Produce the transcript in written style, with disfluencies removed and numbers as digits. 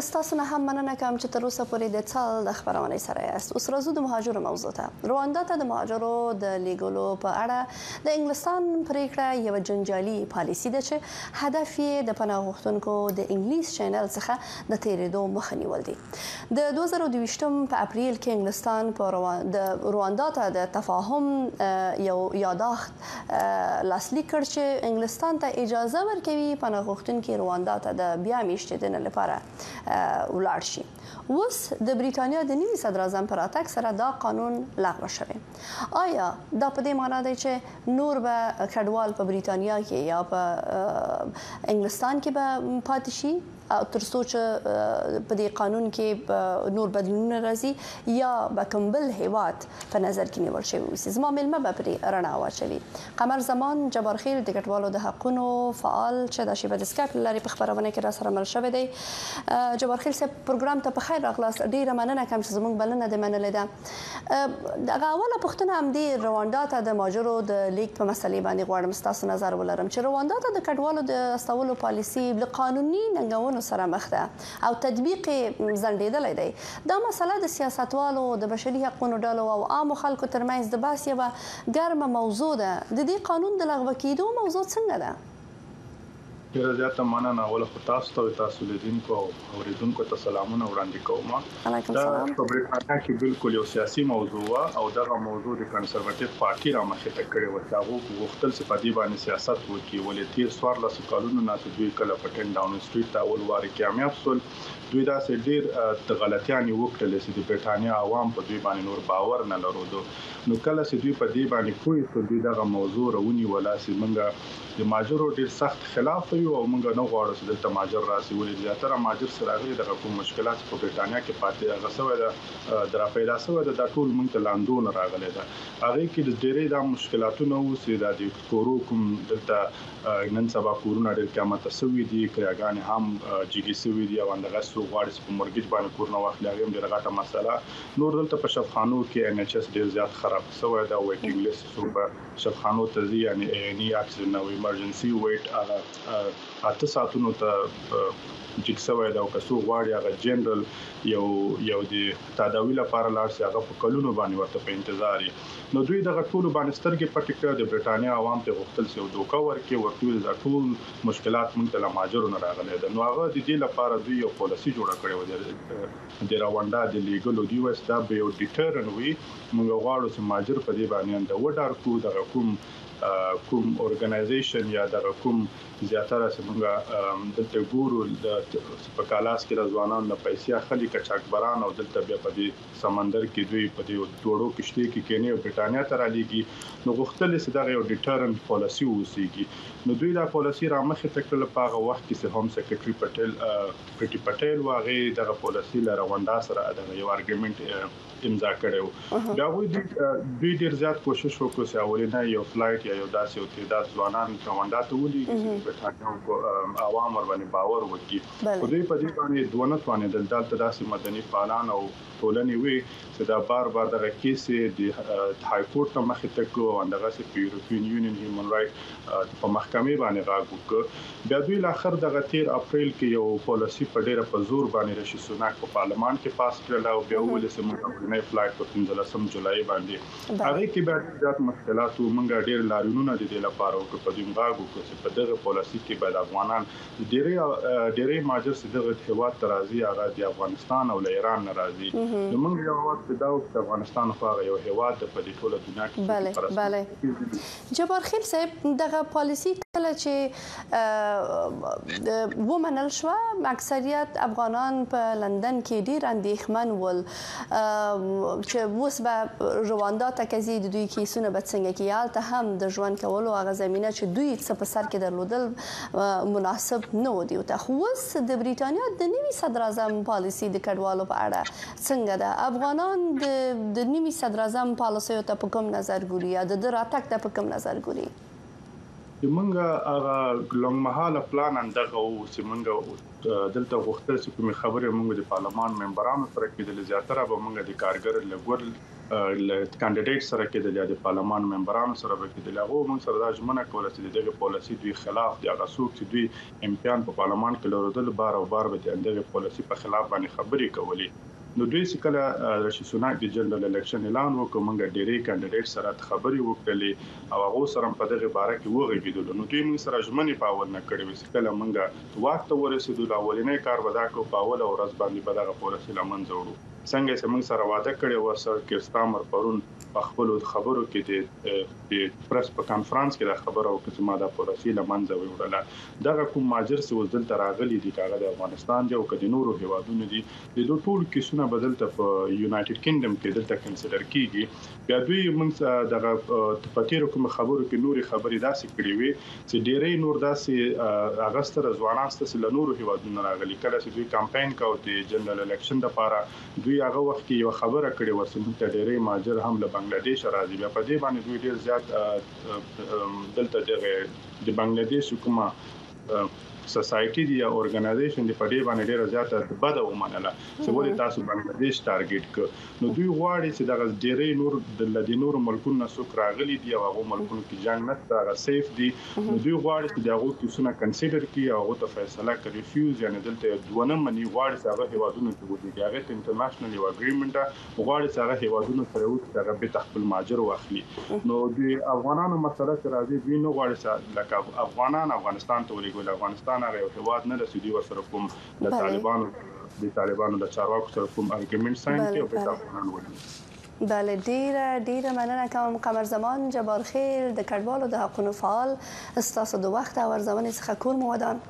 ستاسو نه هم مننه کوم چې تر اوسه پورې د څال د خبرونې سره یاست. اوس راځو د مهاجرو موضوع ته. رواندا ته د مهاجرو د لیږلو په اړه د انګلستان پریکړه یو جنجالي پالیسي ده چې هدف یې د پناه غوښتونکو د انګلیس چینل څخه د تیرېدو مخه نیول دي. د 2022 په اپریل کې انګلستان په رواندا ته د تفاهم یو یاداښت لاسلیک کړ چې انګلستان ته اجازه ورکوي پناه غوښتونکي رواندا ته د بیا میشتېدنې لپاره ولاړ شي. اوس د بریټانیا د نوي صدر اعظم پر راتګ سره دا قانون لغوه شوی. آیا دا په دې معنی دی چې نور به کډوال په بریټانیا کې یا په انګلستان کې به پاتې شي تر څو چې په دې قانون کې نور بدلونونه راځي یا به کوم بل هیواد په نظر کې نیول شوی وي؟ زما میلمه به پرې رڼا واچوي. قمر زمان جبارخیل د کډوالو د حقونو فعال چې د شبکې د سکایپ له لارې په خبرونه کې را سره مل شوی دی. جبارخیل صاحب پروګرام ته په خیر راغلاست. ډیره مننه کوم چې زموږ بلنه دې منلې ده. دغه اوله پوښتنه همدې رواندا ته د مهاجرو د لیک په مسلې باندې غواړم ستاسو نظر ولرم چې رواندا ته د کډوالو د استولو پالیسي له قانوني ننګونو سره مخ ده او تطبیق ځنډېدلی دی. دا مسله د سیاستوالو د بشري حقوقو ډلو او عامو خلکو ترمنځ د بحث یوه ګرمه موضوع ده. د دې قانون د لغوه کېدو موضوع څنګه ده؟ ډیره زیاته مننه. اوله خو تاسو لیدونکو او اوریدونکو ته سلامونه وړاندې کوم. دا په بریټانیا کې بالکل یو سیاسي موضوع او دغه موضوع د کنسرواتیو پارټي را مخې ته کړې و چې هغه غوښتل چې په دې باندې سیاست وکړي. ولې تیر 14 کلونو نه دوی کله په 10 ډاون سټریټ ته اول واري کامیاب شول. دوی داسې ډیر د غلطیانې وکړلې چې د بریټانیا عوام په دوی باندې نور باور نه لرلو. نو کله چې دوی په دې باندې کوی ته دوی دغه موضوع راونی ولا چې منګه د ماجرو ډیر سخت خلاف یو او موږ نه غواړو چې دلته ماجر راسي. ولې زیاتره ماجر سره غوړي دغه کوم مشکلات په بریټانیا کې پاتې غسوي ده درا پیدا شوی ده. د ټول موږ ته لاندون راغلي ده. هغه کې د ډېرې د مشکلاتونو چې د کورو کوم دلته نن سبا کورونه ډېر قیمت شوی دي. کراګان هم جګی شوی دي او اندغه سو غواړي په مورګیج باندې کورونه واخلي. هغه ډېر غټه مسله. نور دلته په شفخانو کې ان ایچ اس ډېر زیات خراب شوی ده. ویټینګ لیست سو په شفخانو ته ځي یعنی اني اکسیډنټ او ایمرجنسي ویټ 8 ساعتونو ته جګ شوی ده او که څو غواړي هغه جنرال یو د تداوی لپاره لاړ شي هغه په کلونو باندې ورته په انتظار. نو دوی دغه ټول باندې سترګې پټ کړې. د بریټانیا عوام ته غوښتل چې دوکا ورکړي ورته د ټول مشکلات موږ ته ماجرو نه راغلي ده. نو هغه د دې لپاره دوی یو پالیسي جوړه کړې و د رواندا د لیګلو دی وستا به یو ډیټرن وي. موږ غواړو چې ماجر په دې باندې د وډار کو د کوم اورګنایزیشن یا د کوم زیاتره څنګه دلته ګورو د په کالاس کې رضوانان نه پیسې اخلي کچاکبران او دلته بیا په دې سمندر کې دوی په دې ډوړو کشتي کې کینی او بریټانیا ته را لېږي. نو غوښتل چې دغه یو ډیټرنټ پالیسي ووسیږي. نو دوی دا پالیسي را مخې ته کړل په هغه وخت کې چې هم سیکریټري پټیل واغې دغه پالیسي له رواندا سره دغه یو ارګومنټ امضا کړو. دا دوی ډیر زیات کوشش وکړ چې اولینه یو فلایټ یا یو داسې یو تعداد ځوانان رواندا ته ولېږي چې عوام ور باندې باور وکړي. خو دوی په دې باندې دونه توانې دلته داسې مدني فعالان او ټولنې وي چې دا بار دغه کیسې د های کورټ ته مخې ته کو او دغه په یورپین یونین هیومن رائټ په محکمې باندې غاګ وکړ. بیا دوی لاخر دغه 13 اپریل کې یو پالیسي په ډیره په زور باندې رشي سوناک په پارلمان کې پاس کړل او بیا ولې سمون نه فلایټ په 15 جولای باندې هغه کې به ډېر مشکلات ومنګ ډېر لارونونه د دې لپاره او په دې غاګ وکړ چې په دغه پالیسي کې به افغانان ډېرې ماجر چې دغه هیواد ترازی هغه د افغانستان او ایران ناراضي. نو موږ یو وخت دا د افغانستان خو یو هیواد په دې ټوله دنیا کې بله جبارخیل صاحب دغه پالیسي کله چې ومنل شو اکثریت افغانان په لندن کې ډیر اندېښمن ول چې اوس به رواندا ته کزي د دوی کیسونه به څنګه کیال ته هم د ژوند کولو هغه زمينه چې دوی څه په سر کې درلودل مناسب نه و. دی ته خو اوس د بریټانیا د نوي صدر اعظم پالیسي د کډوالو په اړه څنګه ده؟ افغانان د نوي صدر اعظم پالیسي ته په کوم نظر ګوري یا د راتګ ته په کوم نظر ګوري؟ چې موږ هغه لونګ مهاله پلان اندغه او چې موږ دلته وختل چې کوم خبره موږ د پارلمان ممبرانو سره کېدل زیاتره به موږ د کارګر لګور کاندیدټ سره کېدل د پارلمان ممبرانو سره به کېدل هغه موږ سره د ژمنه کوله چې دغه پالیسي دوی خلاف دی هغه څوک چې دوی امکان په پارلمان کې لرودل بار او بار به دغه پالیسي په خلاف باندې خبرې کولې نو دوی چې کله رشید سوناک د جنرال الیکشن اعلان وکړ موږ ډېری کاندیدټ سره خبرې وکړلې او هغه سره په دغه باره کې وغږیدل نو دوی موږ سره ژمنې پاول نه کړې چې کله موږ واک ته ورسېدو اولنې کار ودا کو پاول او ورځ باندې په دغه پالیسي لمن جوړو څنګه چې موږ سره وعده کړې و سر کې ستامر پرون په خپل خبرو کې د پریس په کانفرنس کې د خبرو کې ما د پالیسي لمن جوړوله دغه کوم ماجر چې وزدل تراغلي دي کاغه د افغانستان دی او کدي نورو هیوادونو دي د دوه ټول کیسونه بدلته په یونایټډ کینګډم کې دلته کنسیډر کیږي بیا دوی موږ دغه پاتیر کوم خبرو کې نوري خبري داسې کړې وي چې ډېرې نور داسې اگست ځوانان ستاسو نورو هیوادونو راغلي کله چې دوی کمپاین کاوه د جنرال الیکشن لپاره دوی هغه وخت کې یو خبره کړې و چې موږ ډېرې ماجر هم له بنگلاديش راځي بیا په دې باندې دوی ډېر زیات دلته د بنگلاديش حکومت سوسايټي دی اورګنایزیشن دی په دې باندې ډېر زیات بده ومنله چې ولې تاسو بنگلاديش ټارګټ ک نو دوی غواړي چې دغه ډېرې نور د لدینور ملکونو څخه راغلي دی او هغه ملکونو کې جنگ نه هغه سیف دی نو دوی غواړي چې دغه کیسونه کنسیډر کړي او هغه ته فیصله کوي ریفیوز یعنی دلته دونه منی غواړي چې هغه هیوادونو ته ودی هغه انټرنیشنل یو اګریمنت غواړي چې هغه هیوادونو سره هغه به تخپل ماجر واخلي نو د افغانانو مسله راځي دوی نو غواړي چې لکه افغانان افغانستان ته ولېګول افغانستان هغه هیواد نه رسیدي ورسره کوم د طالبانو د چارواکو سره کوم اګریمنت ساين کړي او په افغانانو ولې بله ډیره مننه کوم قمر زمان جبار خیر د کډوالو د حقوقو فعال استاسو د وخت او ارزونې څخه کور مو ودان